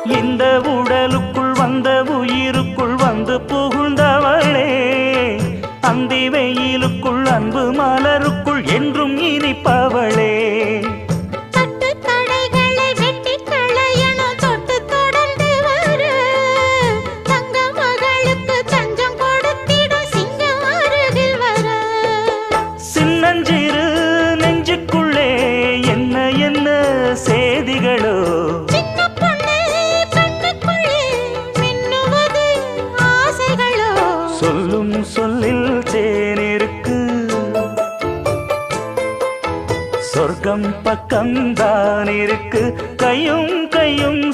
இந்த உடலுக்குள் வந்த உயிருக்குள் வந்து புகுந்தவளே, அந்தி வெயிலுக்குள் அன்பு மலருக்குள் என்றும் இனிப்பவளே. சின்னஞ்சிறு நெஞ்சுக்குள்ளே என்ன என்ன சேதிகளோ, சொல்லும் சொல்லில் தேனிருக்கு, சொர்க்கம் பக்கம்தான் இருக்கு. கையும் கையும்